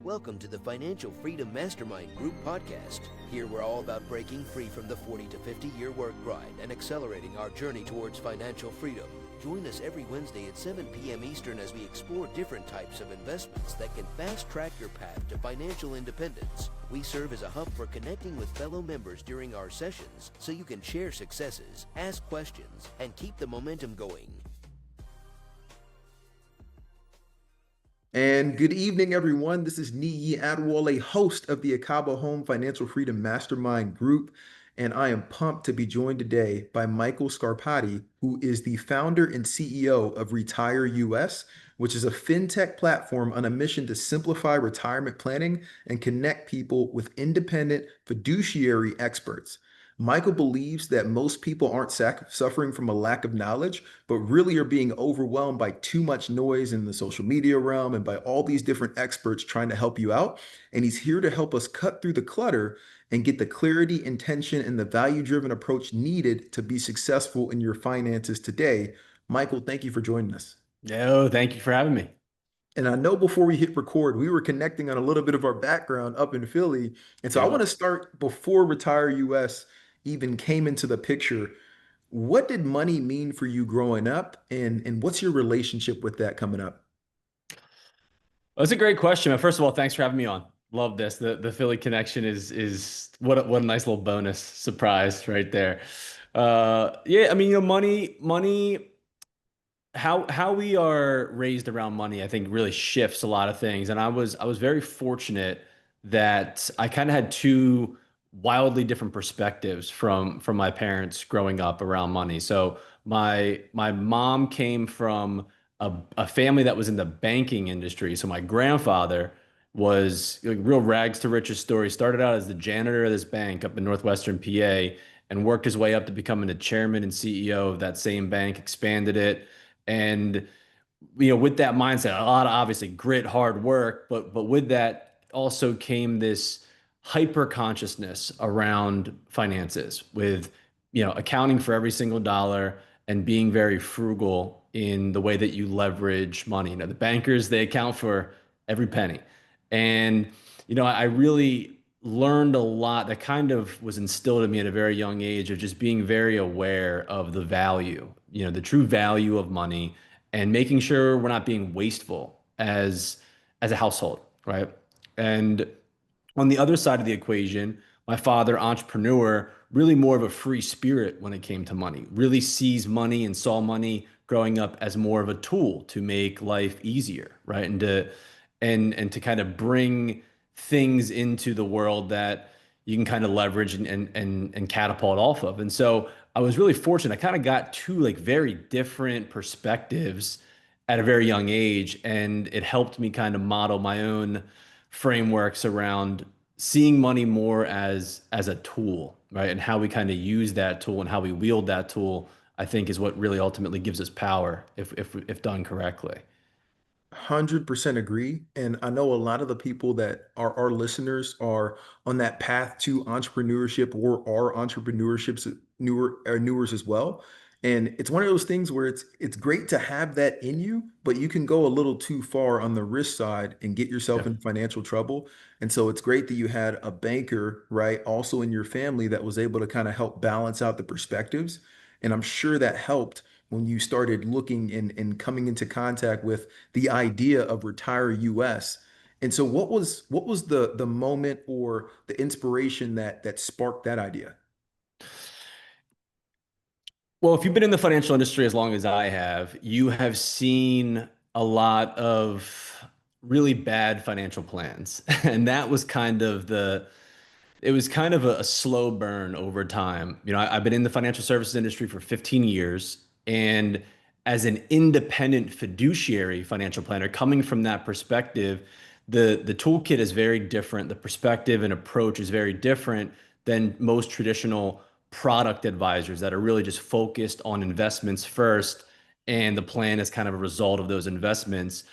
Welcome to the Financial Freedom Mastermind Group podcast. Here we're all about breaking free from the 40 to 50 year work grind and accelerating our journey towards financial freedom. Join us every Wednesday at 7 p.m. Eastern as we explore different types of investments that can fast track your path to financial independence. We serve as a hub for connecting with fellow members during our sessions so you can share successes, ask questions, and keep the momentum going. And good evening, everyone. This is Niyi Adewole, host of the Ekabo Home Financial Freedom Mastermind Group. And I am pumped to be joined today by Michael Scarpati, who is the founder and CEO of Retire US, which is a fintech platform on a mission to simplify retirement planning and connect people with independent fiduciary experts. Michael believes that most people aren't suffering from a lack of knowledge, but really are being overwhelmed by too much noise in the social media realm and by all these different experts trying to help you out. And he's here to help us cut through the clutter and get the clarity, intention, and the value-driven approach needed to be successful in your finances today. Michael, thank you for joining us. No, thank you for having me. And I know before we hit record, we were connecting on a little bit of our background up in Philly. And so I want to start before Retire US even came into the picture. What did money mean for you growing up? And what's your relationship with that coming up? That's a great question. First of all, thanks for having me on. Love this. The Philly connection is what a nice little bonus surprise right there. Yeah, I mean, money, how we are raised around money, I think really shifts a lot of things. And I was very fortunate that I kind of had two wildly different perspectives from my parents growing up around money. So my mom came from a family that was in the banking industry. So my grandfather was like real rags to riches story. Started out as the janitor of this bank up in northwestern PA and worked his way up to becoming the chairman and CEO of that same bank, expanded it. And with that mindset, a lot of obviously grit, hard work, but with that also came this hyper consciousness around finances with, accounting for every single dollar and being very frugal in the way that you leverage money. The bankers, they account for every penny. And, I really learned a lot that kind of was instilled in me at a very young age of just being very aware of the value, the true value of money and making sure we're not being wasteful as a household, right? And on the other side of the equation, my father, entrepreneur, really more of a free spirit when it came to money, really sees money and saw money growing up as more of a tool to make life easier, right? And to kind of bring things into the world that you can kind of leverage and catapult off of. And so I was really fortunate. I kind of got two like very different perspectives at a very young age, and it helped me kind of model my own frameworks around seeing money more as a tool, right? And how we kind of use that tool and how we wield that tool, I think is what really ultimately gives us power if done correctly. 100% agree. And I know a lot of the people that are our listeners are on that path to entrepreneurship or are newers as well. And it's one of those things where it's great to have that in you, but you can go a little too far on the risk side and get yourself in financial trouble. And so it's great that you had a banker, right, also in your family that was able to kind of help balance out the perspectives. And I'm sure that helped when you started looking and coming into contact with the idea of Retire US. And so what was the moment or the inspiration that sparked that idea? Well, if you've been in the financial industry as long as I have, you have seen a lot of really bad financial plans. And that was kind of it was kind of a slow burn over time. I've been in the financial services industry for 15 years. And as an independent fiduciary financial planner, coming from that perspective, the toolkit is very different. The perspective and approach is very different than most traditional product advisors that are really just focused on investments first. And the plan is kind of a result of those investments.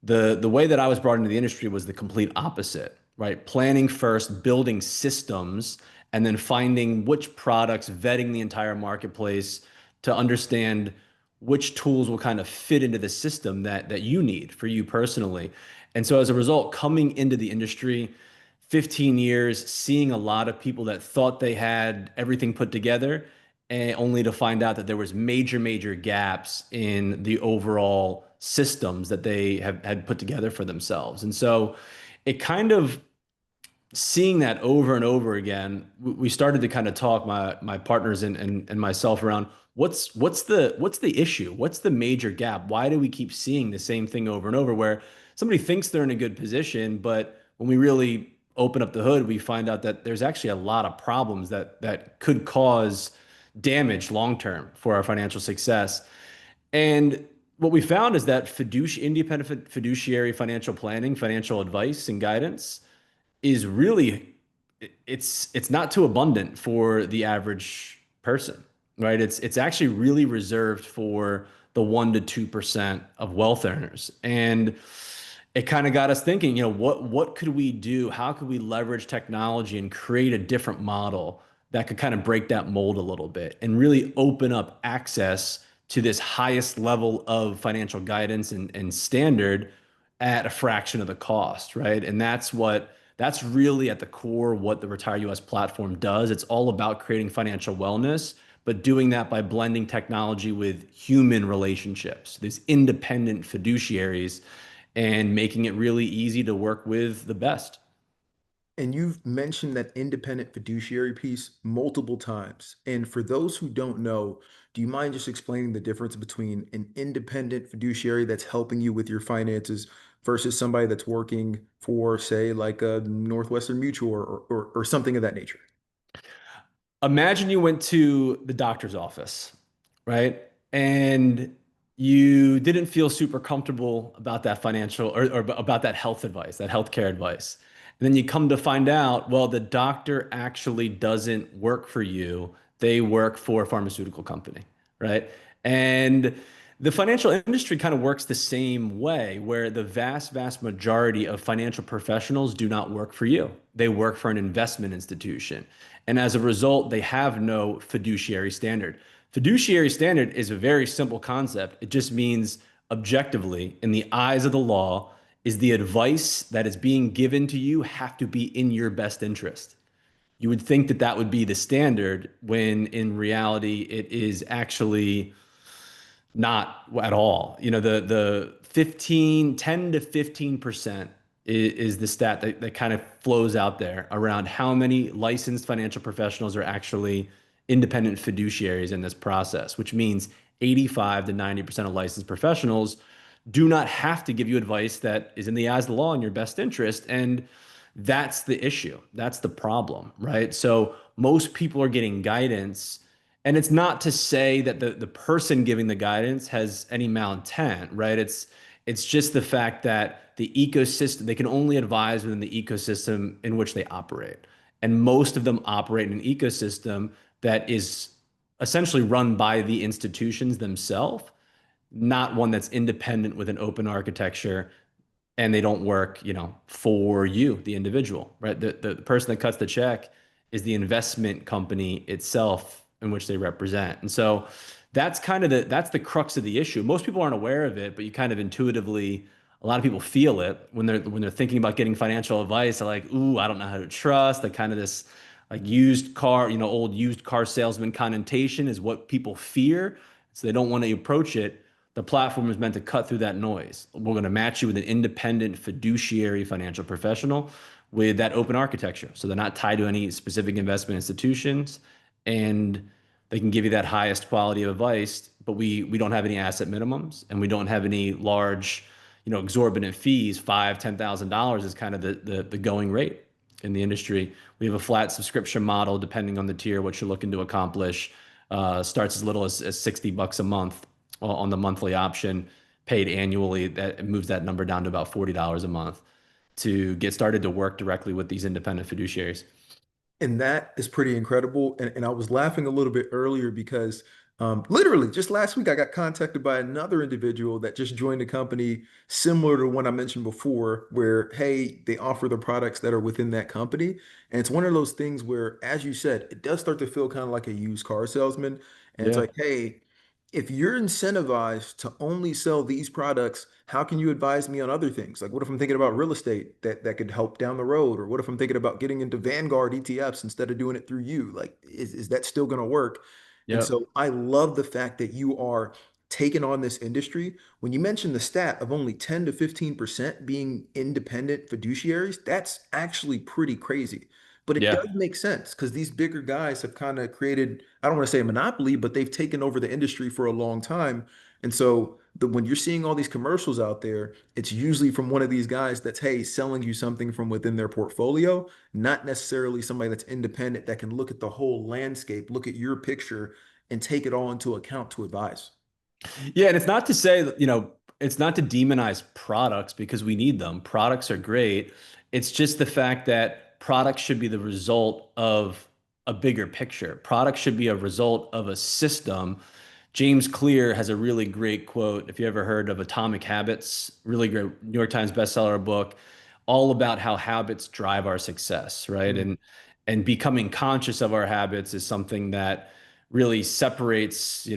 The way that I was brought into the industry was the complete opposite, right? Planning first, building systems, and then finding which products, vetting the entire marketplace to understand which tools will kind of fit into the system that you need for you personally. And so as a result, coming into the industry, 15 years, seeing a lot of people that thought they had everything put together, and only to find out that there was major, major gaps in the overall systems that they have had put together for themselves. And so it kind of seeing that over and over again, we started to kind of talk, my partners and myself, around what's the issue? What's the major gap? Why do we keep seeing the same thing over and over where somebody thinks they're in a good position, but when we really open up the hood, we find out that there's actually a lot of problems that could cause damage long term for our financial success. And what we found is that independent fiduciary financial planning, financial advice and guidance is really, it's not too abundant for the average person, right? It's actually really reserved for the 1 to 2% of wealth earners. And it kind of got us thinking, what could we do? How could we leverage technology and create a different model that could kind of break that mold a little bit and really open up access to this highest level of financial guidance and standard at a fraction of the cost, right? And that's really at the core what the Retire US platform does. It's all about creating financial wellness, but doing that by blending technology with human relationships, these independent fiduciaries, and making it really easy to work with the best. And you've mentioned that independent fiduciary piece multiple times. And for those who don't know, do you mind just explaining the difference between an independent fiduciary that's helping you with your finances versus somebody that's working for, say, like a Northwestern Mutual or something of that nature? Imagine you went to the doctor's office, right? And you didn't feel super comfortable about that financial or about that health advice, that healthcare advice. And then you come to find out, well, the doctor actually doesn't work for you. They work for a pharmaceutical company, right? And the financial industry kind of works the same way, where the vast, vast majority of financial professionals do not work for you. They work for an investment institution. And as a result, they have no fiduciary standard. Fiduciary standard is a very simple concept. It just means objectively, in the eyes of the law, is the advice that is being given to you have to be in your best interest. You would think that that would be the standard when in reality it is actually not at all. The 10 to 15% is the stat that kind of flows out there around how many licensed financial professionals are actually independent fiduciaries in this process, which means 85 to 90% of licensed professionals do not have to give you advice that is in the eyes of the law in your best interest. And that's the issue. That's the problem, right? So most people are getting guidance, and it's not to say that the person giving the guidance has any malintent, right? It's just the fact that the ecosystem, they can only advise within the ecosystem in which they operate. And most of them operate in an ecosystem that is essentially run by the institutions themselves, not one that's independent with an open architecture, and they don't work, for you, the individual, right? The person that cuts the check is the investment company itself in which they represent. And so that's the crux of the issue. Most people aren't aware of it, but you kind of intuitively, a lot of people feel it when they're thinking about getting financial advice. They're like, ooh, I don't know how to trust. Like kind of this like used car, old used car salesman connotation is what people fear. So they don't want to approach it. The platform is meant to cut through that noise. We're going to match you with an independent fiduciary financial professional with that open architecture. So they're not tied to any specific investment institutions, and they can give you that highest quality of advice, but we don't have any asset minimums, and we don't have any large, exorbitant fees. $5,000, $10,000 is kind of the going rate in the industry. We have a flat subscription model depending on the tier, what you're looking to accomplish. Starts as little as $60 a month on the monthly option, paid annually. That moves that number down to about $40 a month to get started to work directly with these independent fiduciaries. And that is pretty incredible. And I was laughing a little bit earlier because literally just last week I got contacted by another individual that just joined a company similar to one I mentioned before, where, hey, they offer the products that are within that company. And it's one of those things where, as you said, it does start to feel kind of like a used car salesman. And it's Yeah. like, hey, if you're incentivized to only sell these products, how can you advise me on other things? Like, what if I'm thinking about real estate that could help down the road? Or what if I'm thinking about getting into Vanguard ETFs instead of doing it through you? Like, is that still going to work? And Yep. so I love the fact that you are taking on this industry. When you mentioned the stat of only 10 to 15% being independent fiduciaries, that's actually pretty crazy. But it Yeah. does make sense because these bigger guys have kind of created, I don't want to say a monopoly, but they've taken over the industry for a long time. And so when you're seeing all these commercials out there, it's usually from one of these guys that's, hey, selling you something from within their portfolio, not necessarily somebody that's independent that can look at the whole landscape, look at your picture, and take it all into account to advise. Yeah, and it's not to say that, it's not to demonize products because we need them. Products are great. It's just the fact that products should be the result of a bigger picture. Products should be a result of a system. James Clear has a really great quote, if you ever heard of Atomic Habits, really great New York Times bestseller book, all about how habits drive our success, right? Mm, And becoming conscious of our habits is something that really separates,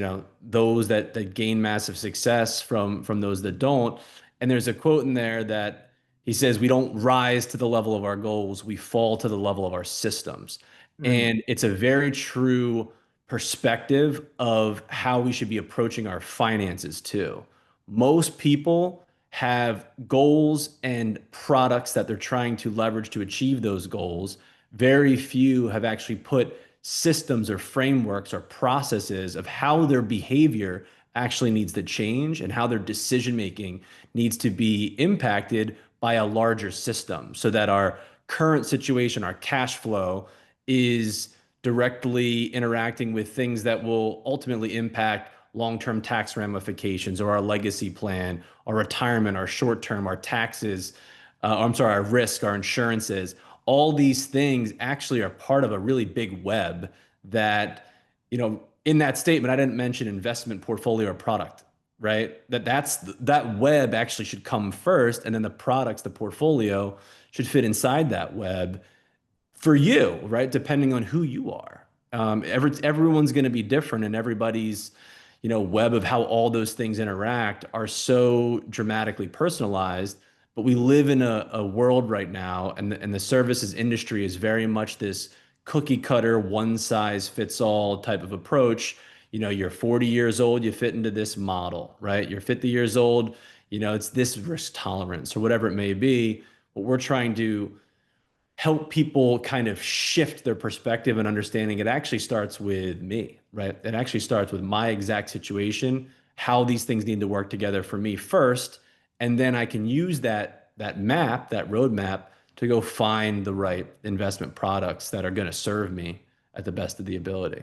those that gain massive success from those that don't. And there's a quote in there that he says, we don't rise to the level of our goals, we fall to the level of our systems. mm, And it's a very true perspective of how we should be approaching our finances too. Most people have goals and products that they're trying to leverage to achieve those goals. Very few have actually put systems or frameworks or processes of how their behavior actually needs to change and how their decision making needs to be impacted by a larger system so that our current situation, our cash flow, is directly interacting with things that will ultimately impact long-term tax ramifications or our legacy plan, our retirement, our short-term, our taxes, I'm sorry, our risk, our insurances. All these things actually are part of a really big web that, in that statement, I didn't mention investment portfolio or product, right? That web actually should come first, and then the products, the portfolio should fit inside that web for you, right? Depending on who you are. Everyone's going to be different, and everybody's, web of how all those things interact are so dramatically personalized. But we live in a world right now, and the services industry is very much this cookie cutter, one size fits all type of approach. You're 40 years old, you fit into this model, right? You're 50 years old, it's this risk tolerance or whatever it may be. What we're trying to help people kind of shift their perspective and understanding it actually starts with me, right? It actually starts with my exact situation, how these things need to work together for me first, and then I can use that map, that roadmap to go find the right investment products that are going to serve me at the best of the ability.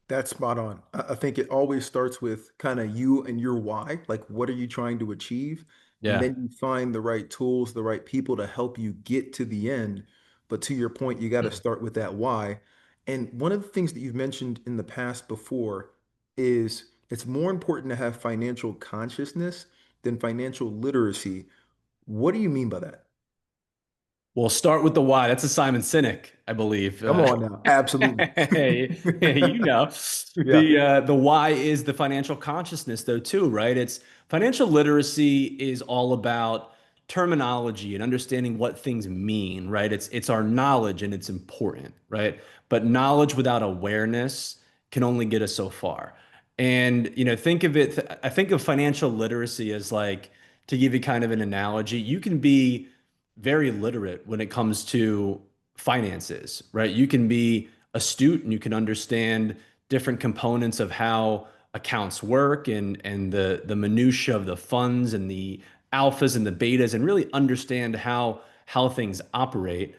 that's spot on. I think it always starts with kind of you and your why. Like, what are you trying to achieve? And Yeah. then you find the right tools, the right people to help you get to the end. But to your point, you got to start with that why. And one of the things that you've mentioned in the past before is it's more important to have financial consciousness than financial literacy. What do you mean by that? We'll start with the why. That's a Simon Sinek, I believe. Come on now. Absolutely. You know, Yeah. the why is the financial consciousness, though, too, right? It's financial literacy is all about terminology and understanding what things mean, right? It's our knowledge and it's important, right? But knowledge without awareness can only get us so far. And think of it. I think of financial literacy as like, to give you kind of an analogy, you can be very literate when it comes to finances, right? You can be astute and you can understand different components of how accounts work and the minutia of the funds and the alphas and the betas and really understand how things operate.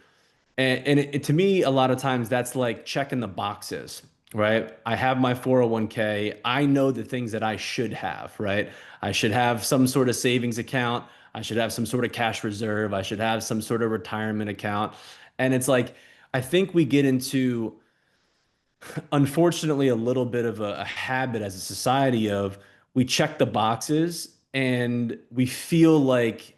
And to me, a lot of times that's like checking the boxes, right? I have my 401k. I know the things that I should have, right? I should have some sort of savings account. I should have some sort of cash reserve. I should have some sort of retirement account. And it's like, I think we get into, unfortunately, a little bit of a habit as a society of we check the boxes and we feel like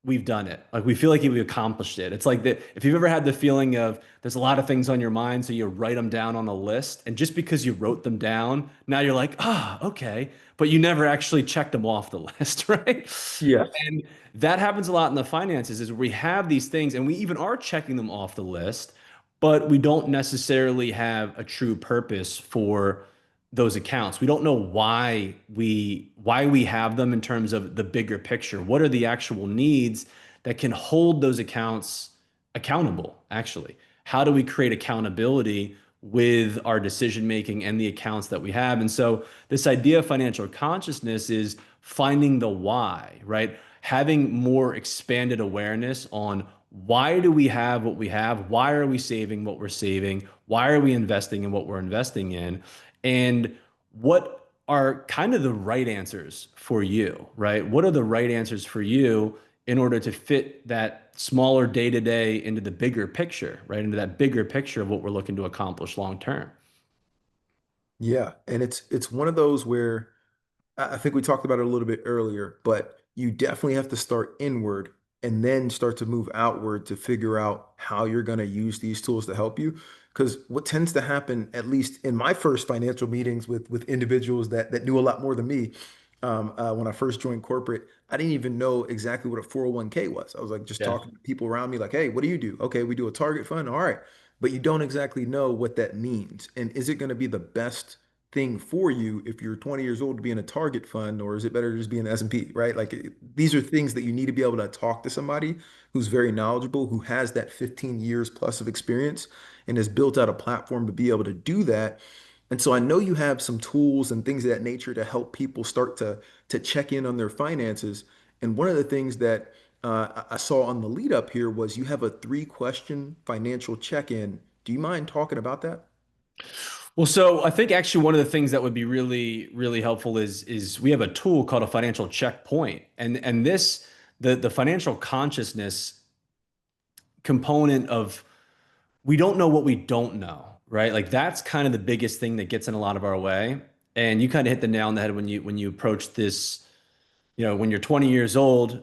we've done it. Like we feel like we've accomplished it. It's like that if you've ever had the feeling of there's a lot of things on your mind, so you write them down on a list, and just because you wrote them down, now you're like, ah, okay, but you never actually checked them off the list, right? Yes. And that happens a lot in the finances is we have these things and we even are checking them off the list, but we don't necessarily have a true purpose for those accounts. We don't know why we have them in terms of the bigger picture. What are the actual needs that can hold those accounts accountable, actually? How do we create accountability with our decision making and the accounts that we have? And so this idea of financial consciousness is finding the why, right? Having more expanded awareness on why do we have what we have? Why are we saving what we're saving? Why are we investing in what we're investing in? And what are kind of the right answers for you, right? What are the right answers for you in order to fit that smaller day to day into the bigger picture, right? Into that bigger picture of what we're looking to accomplish long term. Yeah, and it's one of those where I think we talked about it a little bit earlier, but you definitely have to start inward and then start to move outward to figure out how you're going to use these tools to help you. Because what tends to happen, at least in my first financial meetings with individuals that knew a lot more than me, when I first joined corporate, I didn't even know exactly what a 401k was. I was like just Yeah. talking to people around me, like, "Hey, what do you do?" "Okay, we do a target fund." "All right," but you don't exactly know what that means, and is it going to be the best thing for you if you're 20 years old to be in a target fund, or is it better to just be in the S&P, right? Like these are things that you need to be able to talk to somebody who's very knowledgeable, who has that 15 years plus of experience and has built out a platform to be able to do that. And so I know you have some tools and things of that nature to help people start to check in on their finances. And one of the things that I saw on the lead up here was you have a 3-question financial check-in. Do you mind talking about that? Well, so I think actually one of the things that would be really, really helpful is we have a tool called a financial checkpoint. And this the financial consciousness component of we don't know what we don't know, right? Like that's kind of the biggest thing that gets in a lot of our way. And you kind of hit the nail on the head when you approach this, when you're 20 years old,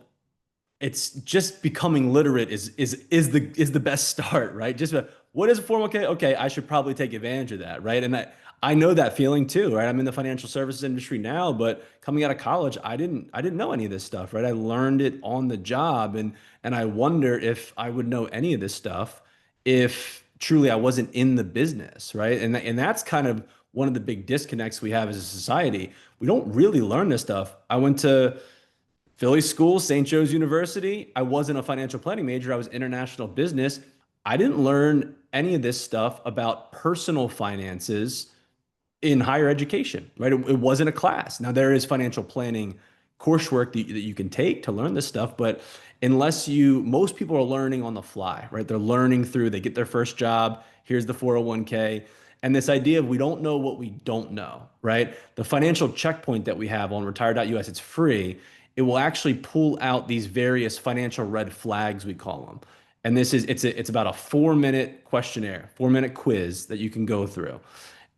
it's just becoming literate is the best start, right? Just what is a 401k? Okay, I should probably take advantage of that, right? And I know that feeling too, right? I'm in the financial services industry now, but coming out of college, I didn't know any of this stuff, right? I learned it on the job, and I wonder if I would know any of this stuff if truly I wasn't in the business, right? And that's kind of one of the big disconnects we have as a society. We don't really learn this stuff. I went to Philly School, St. Joe's University. I wasn't a financial planning major. I was international business. I didn't learn any of this stuff about personal finances in higher education, right? It wasn't a class. Now there is financial planning coursework that you can take to learn this stuff, but most people are learning on the fly, right? They're learning through, they get their first job. Here's the 401k. And this idea of we don't know what we don't know, right? The financial checkpoint that we have on retire.us, it's free. It will actually pull out these various financial red flags, we call them. And it's about a 4-minute questionnaire, 4-minute quiz that you can go through.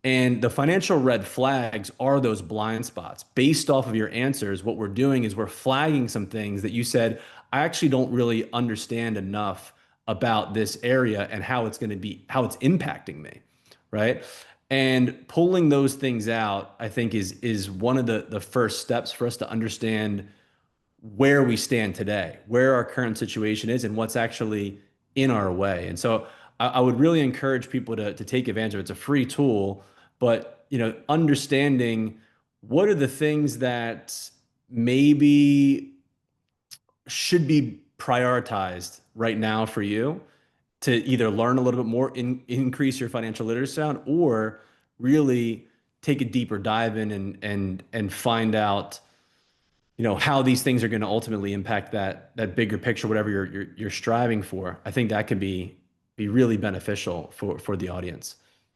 And the financial red flags are those blind spots. Based off of your answers, what we're doing is we're flagging some things that you said, I actually don't really understand enough about this area and how it's impacting me, right? And pulling those things out, I think is one of the first steps for us to understand where we stand today, where our current situation is, and what's actually in our way. And so I would really encourage people to take advantage of it. It's a free tool, but understanding what are the things that maybe should be prioritized right now for you to either learn a little bit more, increase your financial literacy sound, or really take a deeper dive in and find out how these things are going to ultimately impact that bigger picture, whatever you're striving for. I think that could be really beneficial for the audience.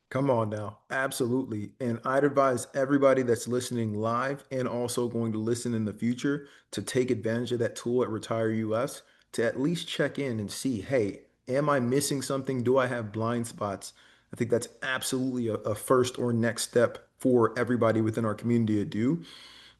Come on now. Absolutely. And I'd advise everybody that's listening live and also going to listen in the future to take advantage of that tool at Retire US to at least check in and see, hey, am I missing something? Do I have blind spots? I think that's absolutely a first or next step for everybody within our community to do.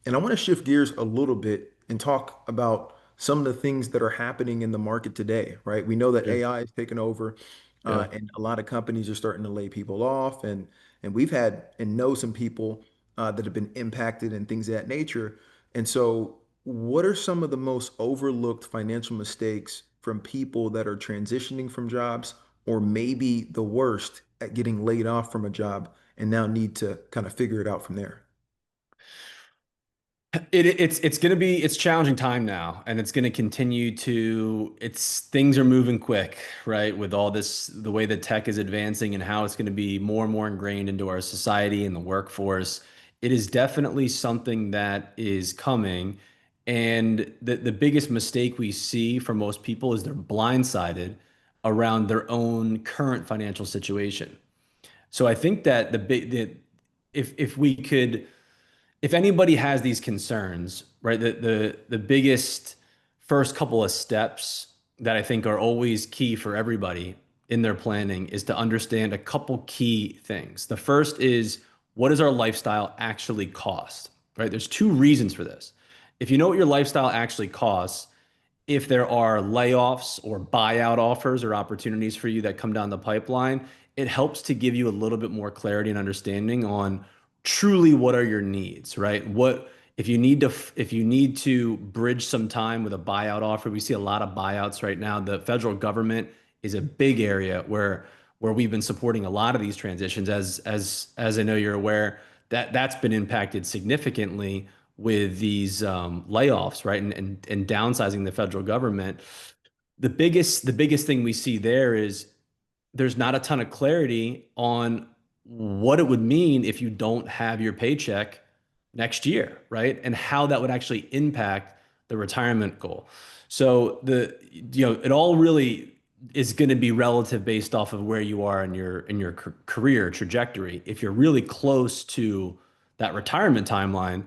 And I want to shift gears a little bit and talk about some of the things that are happening in the market today, right? We know that Yeah. AI is taking over, Yeah. and a lot of companies are starting to lay people off, and we've had and know some people that have been impacted and things of that nature. And so, what are some of the most overlooked financial mistakes from people that are transitioning from jobs, or maybe the worst at getting laid off from a job and now need to kind of figure it out from there? It's gonna be it's challenging time now, and it's gonna continue to it's things are moving quick, right? With all this, the way that tech is advancing and how it's gonna be more and more ingrained into our society and the workforce. It is definitely something that is coming. And the biggest mistake we see for most people is they're blindsided around their own current financial situation. So I think that if we could, if anybody has these concerns, right, the biggest first couple of steps that I think are always key for everybody in their planning is to understand a couple key things. The first is, what does our lifestyle actually cost? Right? There's two reasons for this. If you know what your lifestyle actually costs, if there are layoffs or buyout offers or opportunities for you that come down the pipeline, it helps to give you a little bit more clarity and understanding on truly what are your needs, right? What if you need to bridge some time with a buyout offer, we see a lot of buyouts right now. The federal government is a big area where we've been supporting a lot of these transitions. As I know you're aware, that's been impacted significantly with these layoffs, right? And downsizing the federal government. The biggest thing we see there is there's not a ton of clarity on what it would mean if you don't have your paycheck next year, right? And how that would actually impact the retirement goal. So it all really is going to be relative based off of where you are in your career trajectory. If you're really close to that retirement timeline,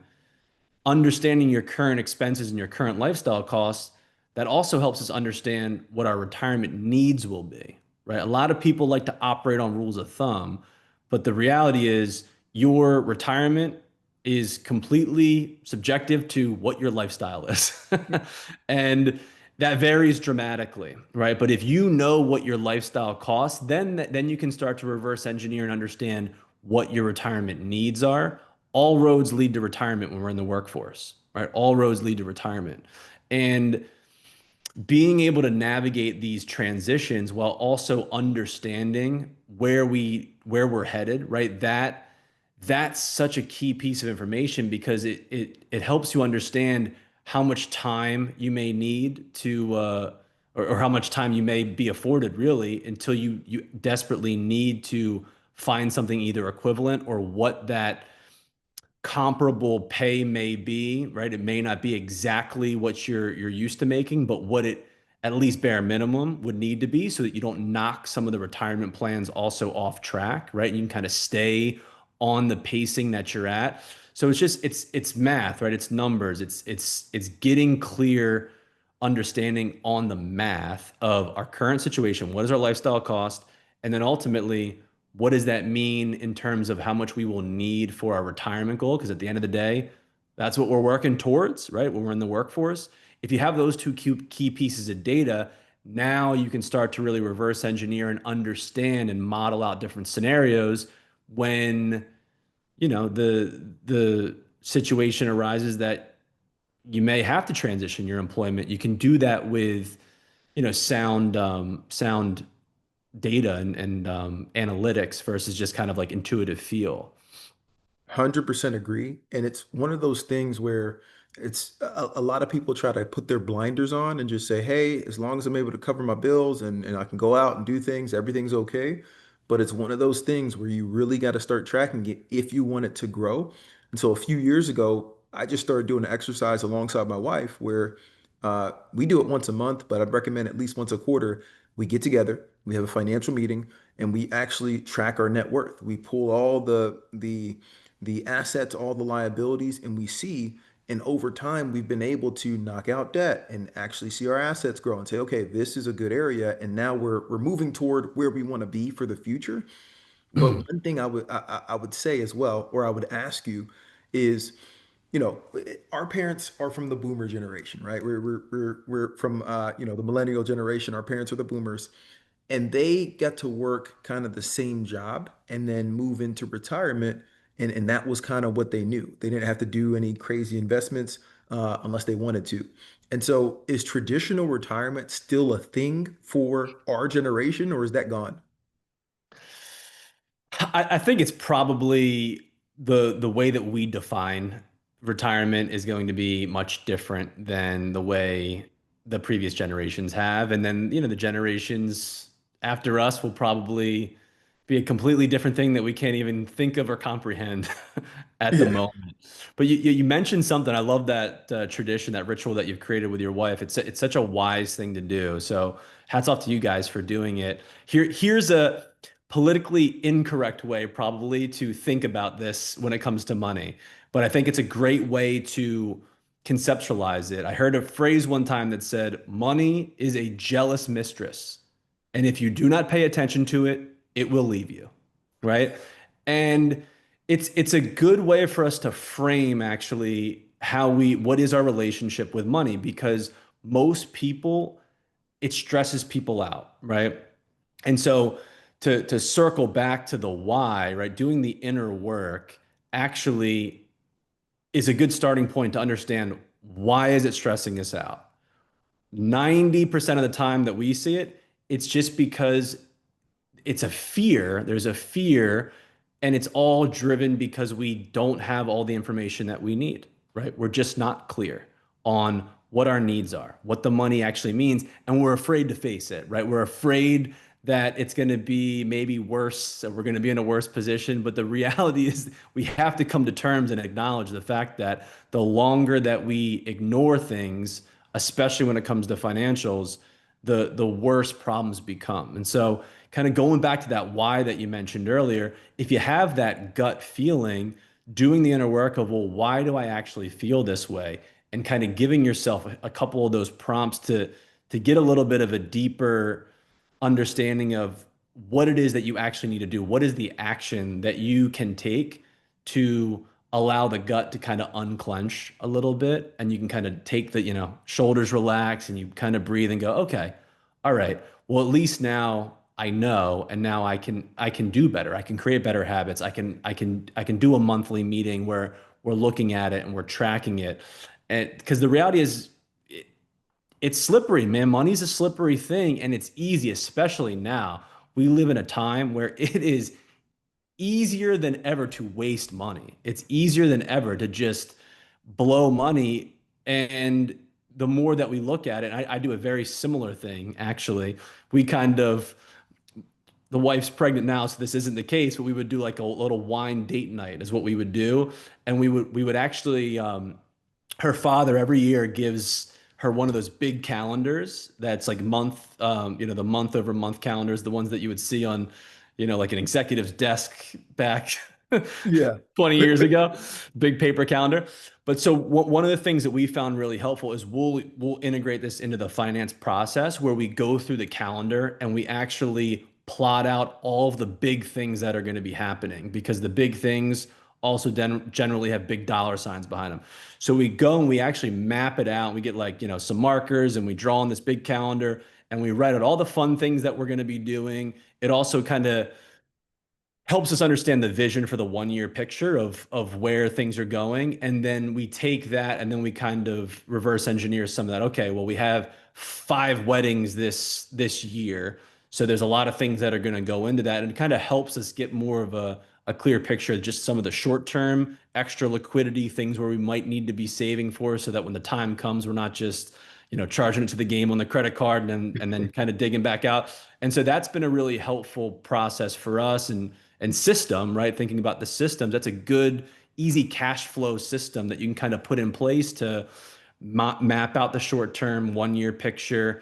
understanding your current expenses and your current lifestyle costs, that also helps us understand what our retirement needs will be, right? A lot of people like to operate on rules of thumb, but the reality is your retirement is completely subjective to what your lifestyle is. And that varies dramatically, right? But if you know what your lifestyle costs, then you can start to reverse engineer and understand what your retirement needs are. All roads lead to retirement when we're in the workforce, right? All roads lead to retirement. And being able to navigate these transitions while also understanding where we're headed, right? That's such a key piece of information because it helps you understand how much time you may need to or how much time you may be afforded really until you desperately need to find something either equivalent or what that comparable pay may be, right? It may not be exactly what you're used to making, but what it at least bare minimum would need to be so that you don't knock some of the retirement plans also off track, right? You can kind of stay on the pacing that you're at. So it's math, right? It's numbers. It's getting clear understanding on the math of our current situation. What does our lifestyle cost? And then ultimately, what does that mean in terms of how much we will need for our retirement goal? Because at the end of the day, that's what we're working towards, right? When we're in the workforce. If you have those two key pieces of data, now you can start to really reverse engineer and understand and model out different scenarios when, the situation arises that you may have to transition your employment. You can do that with, sound data and analytics versus just kind of like intuitive feel. 100% agree. And it's one of those things where it's a lot of people try to put their blinders on and just say, hey, as long as I'm able to cover my bills and I can go out and do things, everything's okay. But it's one of those things where you really got to start tracking it if you want it to grow. And so a few years ago, I just started doing an exercise alongside my wife where we do it once a month, but I'd recommend at least once a quarter. We get together, we have a financial meeting, and we actually track our net worth. We pull all the assets, all the liabilities, and we see, and over time, we've been able to knock out debt and actually see our assets grow and say, okay, this is a good area. And now we're moving toward where we want to be for the future. But one thing I would say as well, or I would ask you is you know, our parents are from the boomer generation, right? We're from the millennial generation. Our parents are the boomers, and they got to work kind of the same job and then move into retirement, and that was kind of what they knew. They didn't have to do any crazy investments unless they wanted to. And so, is traditional retirement still a thing for our generation, or is that gone? I think it's probably the way that we define retirement is going to be much different than the way the previous generations have. And then, the generations after us will probably be a completely different thing that we can't even think of or comprehend at the Yeah. moment. But you mentioned something. I love that tradition, that ritual that you've created with your wife. It's such a wise thing to do. So hats off to you guys for doing it. Here's a politically incorrect way, probably, to think about this when it comes to money. But I think it's a great way to conceptualize it. I heard a phrase one time that said, money is a jealous mistress. And if you do not pay attention to it, it will leave you. Right. And it's a good way for us to frame actually what is our relationship with money, because most people, it stresses people out, right? And so to circle back to the why, right? Doing the inner work actually is a good starting point to understand, why is it stressing us out? 90% of the time that we see it, it's just because it's a fear. There's a fear, and it's all driven because we don't have all the information that we need, right? We're just not clear on what our needs are, what the money actually means, and we're afraid to face it, right? We're afraid that it's going to be maybe worse, so we're going to be in a worse position. But the reality is, we have to come to terms and acknowledge the fact that the longer that we ignore things, especially when it comes to financials, the worse problems become. And so, kind of going back to that why that you mentioned earlier, if you have that gut feeling, doing the inner work of, well, why do I actually feel this way? And kind of giving yourself a couple of those prompts to get a little bit of a deeper understanding of what it is that you actually need to do. What is the action that you can take to allow the gut to kind of unclench a little bit, and you can kind of take the, shoulders relax, and you kind of breathe and go, okay, all right, well, at least now I know, and now I can do better. I can create better habits. I can do a monthly meeting where we're looking at it and we're tracking it. And because the reality is, it's slippery, man. Money's a slippery thing, and it's easy, especially now. We live in a time where it is easier than ever to waste money. It's easier than ever to just blow money. And the more that we look at it, I do a very similar thing, actually. We kind of, the wife's pregnant now, so this isn't the case, but we would do like a little wine date night, is what we would do. And we would actually, her father every year gives her one of those big calendars that's like the month over month calendars, the ones that you would see on, like an executive's desk back Yeah. 20 years ago, big paper calendar. But so one of the things that we found really helpful is we'll integrate this into the finance process, where we go through the calendar and we actually plot out all of the big things that are going to be happening, because the big things also generally have big dollar signs behind them. So we go and we actually map it out, and we get like, some markers, and we draw on this big calendar, and we write out all the fun things that we're going to be doing. It also kind of helps us understand the vision for the 1 year picture of where things are going. And then we take that, and then we kind of reverse engineer some of that. Okay, well, we have 5 weddings this year. So there's a lot of things that are going to go into that. And it kind of helps us get more of a clear picture of just some of the short-term extra liquidity things where we might need to be saving for, so that when the time comes, we're not just, charging it to the game on the credit card, and then kind of digging back out. And so that's been a really helpful process for us, and system, right? Thinking about the systems, that's a good, easy cash flow system that you can kind of put in place to map out the short-term 1 year picture,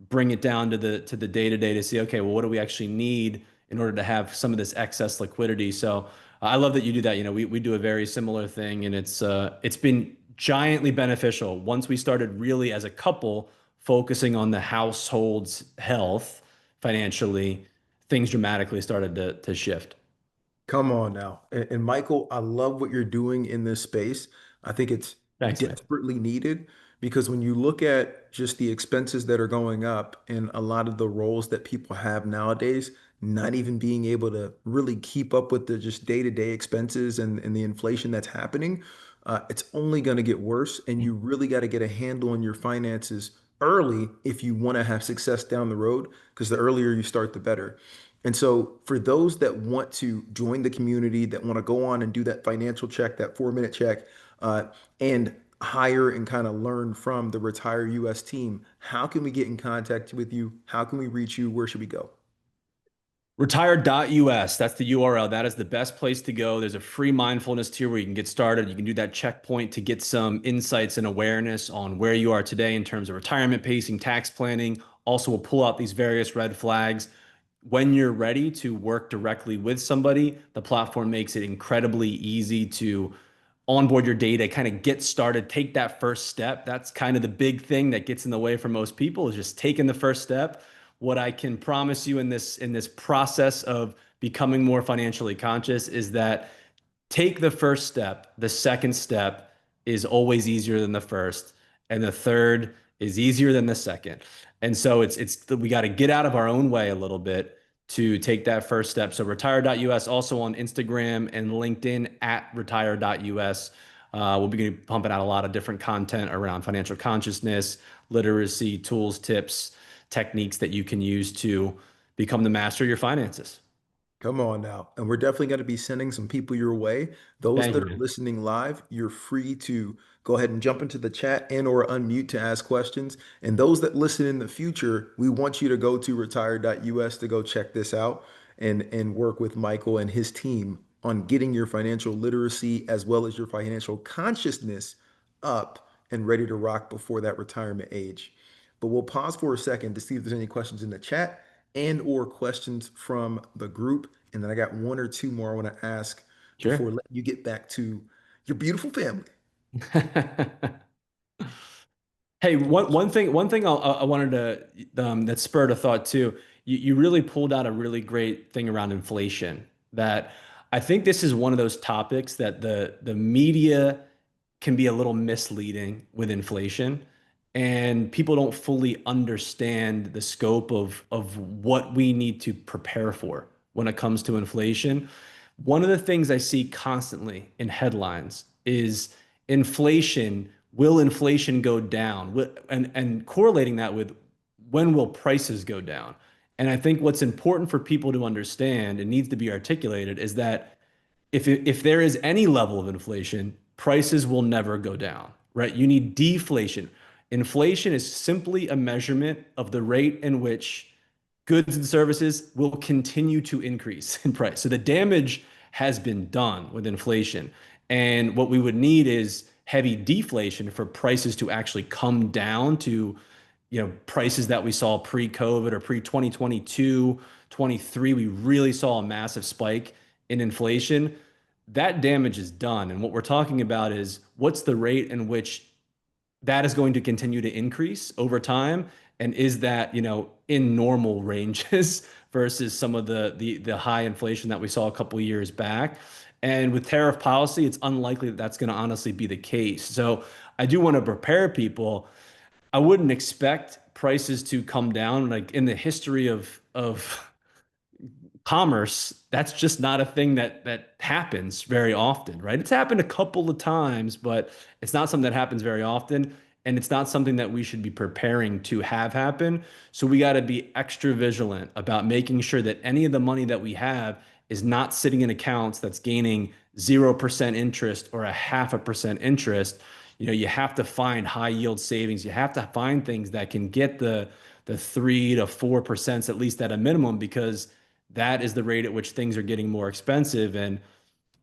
bring it down to the day-to-day to see, okay, well, what do we actually need in order to have some of this excess liquidity? So I love that you do that. We do a very similar thing, and it's been giantly beneficial once we started really as a couple focusing on the household's health financially. Things dramatically started to shift. Come on now. And Michael, I love what you're doing in this space. I think it's Thanks, man. desperately needed because when you look at just the expenses that are going up and a lot of the roles that people have nowadays, not even being able to really keep up with the just day-to-day expenses and the inflation that's happening, it's only going to get worse. And you really got to get a handle on your finances early if you want to have success down the road, because the earlier you start, the better. And so, for those that want to join the community, that want to go on and do that financial check, that 4 minute check, and hire and kind of learn from the Retire US team, how can we get in contact with you? How can we reach you? Where should we go? Retire.us, that's the URL. That is the best place to go. There's a free mindfulness tier where you can get started. You can do that checkpoint to get some insights and awareness on where you are today in terms of retirement pacing, tax planning. Also, we'll pull out these various red flags. When you're ready to work directly with somebody, the platform makes it incredibly easy to onboard your data, kind of get started, take that first step. That's kind of the big thing that gets in the way for most people is just taking the first step. What I can promise you in this process of becoming more financially conscious is that take the first step. The second step is always easier than the first, and the third is easier than the second. And so it's we got to get out of our own way a little bit to take that first step. So retire.us, also on Instagram and LinkedIn at retire.us. We'll be pumping out a lot of different content around financial consciousness, literacy, tools, tips, techniques that you can use to become the master of your finances. Come on now. And we're definitely going to be sending some people your way. Those Thank that you, are man. listening live, you're free to go ahead and jump into the chat and or unmute to ask questions. And those that listen in the future, we want you to go to retire.us to go check this out and work with Michael and his team on getting your financial literacy as well as your financial consciousness up and ready to rock before that retirement age. But we'll pause for a second to see if there's any questions in the chat and or questions from the group. And then I got one or two more I want to ask before Sure. letting you get back to your beautiful family. Hey, one thing I wanted to that spurred a thought too. You really pulled out a really great thing around inflation. That I think this is one of those topics that the media can be a little misleading with inflation, and people don't fully understand the scope of what we need to prepare for when it comes to inflation. One of the things I see constantly in headlines is inflation. Will inflation go down? And correlating that with when will prices go down? And I think what's important for people to understand and needs to be articulated is that if there is any level of inflation, prices will never go down, right? You need deflation. Inflation is simply a measurement of the rate in which goods and services will continue to increase in price. So the damage has been done with inflation. And what we would need is heavy deflation for prices to actually come down to, prices that we saw pre-COVID or pre-2022, 23. We really saw a massive spike in inflation. That damage is done. And what we're talking about is what's the rate in which that is going to continue to increase over time, and is that in normal ranges versus some of the high inflation that we saw a couple of years back. And with tariff policy, it's unlikely that that's going to honestly be the case. So I do want to prepare people. I wouldn't expect prices to come down. Like in the history of commerce, that's just not a thing that happens very often, right? It's happened a couple of times, but it's not something that happens very often, and it's not something that we should be preparing to have happen. So we got to be extra vigilant about making sure that any of the money that we have is not sitting in accounts that's gaining 0% interest or a 0.5% interest. You have to find high yield savings. You have to find things that can get the 3 to 4% at least at a minimum, because that is the rate at which things are getting more expensive. And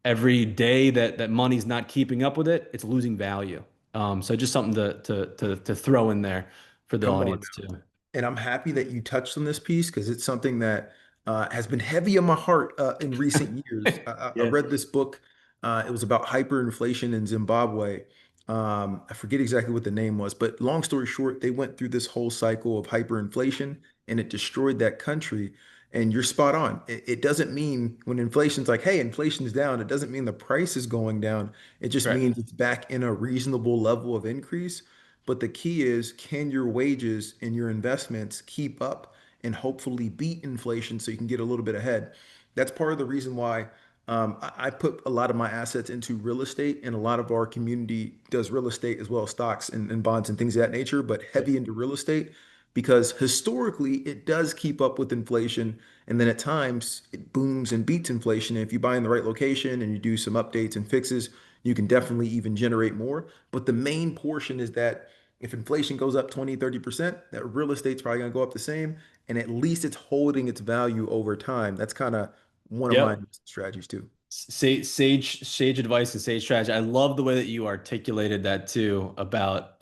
every day that money's not keeping up with it, it's losing value. So just something to throw in there for the Come on. audience too. And I'm happy that you touched on this piece because it's something that has been heavy on my heart in recent years. I Yeah. read this book. It was about hyperinflation in Zimbabwe. I forget exactly what the name was, but long story short, they went through this whole cycle of hyperinflation and it destroyed that country. And you're spot on. It doesn't mean when inflation's like, hey, inflation's down, it doesn't mean the price is going down. It just Right. means it's back in a reasonable level of increase. But the key is, can your wages and your investments keep up and hopefully beat inflation so you can get a little bit ahead? That's part of the reason why I put a lot of my assets into real estate, and a lot of our community does real estate as well as stocks and bonds and things of that nature, but Yeah. heavy into real estate because historically it does keep up with inflation. And then at times it booms and beats inflation. And if you buy in the right location and you do some updates and fixes, you can definitely even generate more. But the main portion is that if inflation goes up 20, 30%, that real estate's probably going to go up the same. And at least it's holding its value over time. That's kind of one of my Yep. strategies too. Sage advice and sage strategy. I love the way that you articulated that too about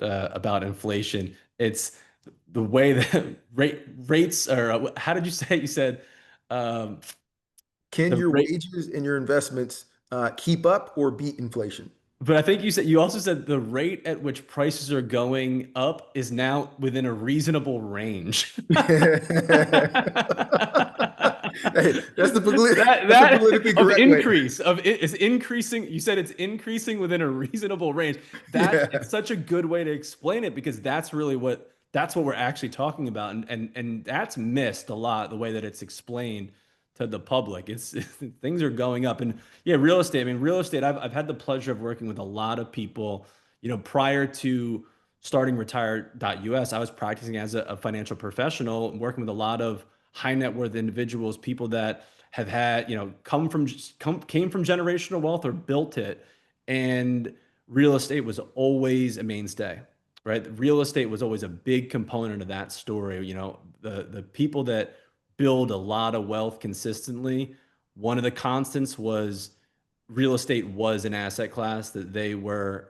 inflation. It's the way that rates are. How did you say it? You said um, Can the your rate, wages and your investments keep up or beat inflation? but I think you also said the rate at which prices are going up is now within a reasonable range. Hey, That that's the that politically of correct way. increase of it is increasing. You said it's increasing within a reasonable range. That Yeah. it's such a good way to explain it because that's what we're actually talking about, and that's missed a lot the way that it's explained to the public. It's things are going up, and yeah, real estate. I mean, real estate. I've had the pleasure of working with a lot of people. Prior to starting retire.us, I was practicing as a financial professional, working with a lot of high net worth individuals, people that have had, came from generational wealth or built it. And real estate was always a mainstay, right? Real estate was always a big component of that story. The people that build a lot of wealth consistently, one of the constants was real estate was an asset class that they were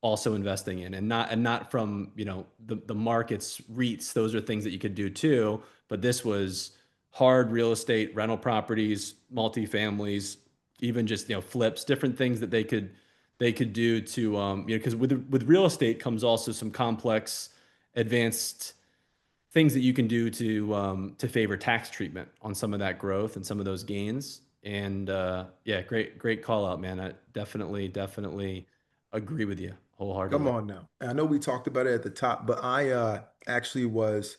also investing in, and not from the markets, REITs. Those are things that you could do too, but this was hard real estate, rental properties, multifamilies, even just flips, different things that they could do to because with real estate comes also some complex advanced things that you can do to favor tax treatment on some of that growth and some of those gains. And yeah, great call out, man. I definitely agree with you Come wholeheartedly. on now. I know we talked about it at the top, but I actually was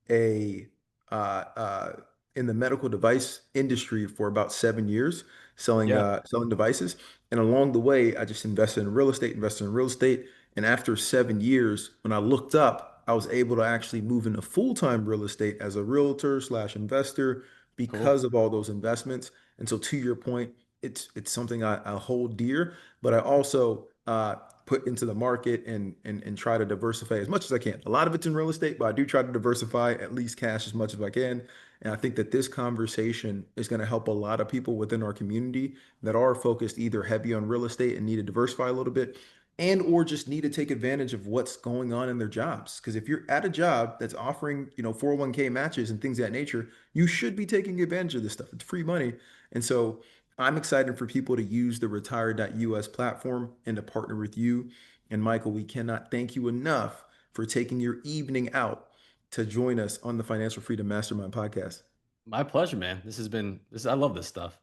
a uh, in the medical device industry for about 7 years, Yeah, selling devices. And along the way, I just invested in real estate. And after 7 years, when I looked up, I was able to actually move into full-time real estate as a realtor slash investor cool. because of all those investments. And so, to your point, it's something I hold dear, but I also put into the market and try to diversify as much as I can. A lot of it's in real estate, but I do try to diversify at least cash as much as I can. And I think that this conversation is going to help a lot of people within our community that are focused either heavy on real estate and need to diversify a little bit, and or just need to take advantage of what's going on in their jobs. Because if you're at a job that's offering, 401k matches and things of that nature, you should be taking advantage of this stuff. It's free money. And so I'm excited for people to use the retire.us platform and to partner with you. And Michael, we cannot thank you enough for taking your evening out to join us on the Financial Freedom Mastermind podcast. My pleasure, man. I love this stuff.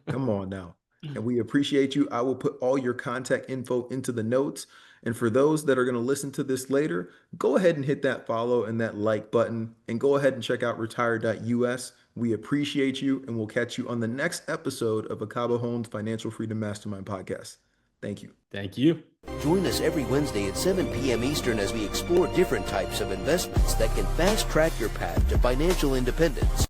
Come on now. And we appreciate you. I will put all your contact info into the notes. And for those that are going to listen to this later, go ahead and hit that follow and that like button and go ahead and check out retire.us. We appreciate you and we'll catch you on the next episode of Ekabo Homes Financial Freedom Mastermind podcast. Thank you. Thank you. Join us every Wednesday at 7 p.m. Eastern as we explore different types of investments that can fast track your path to financial independence.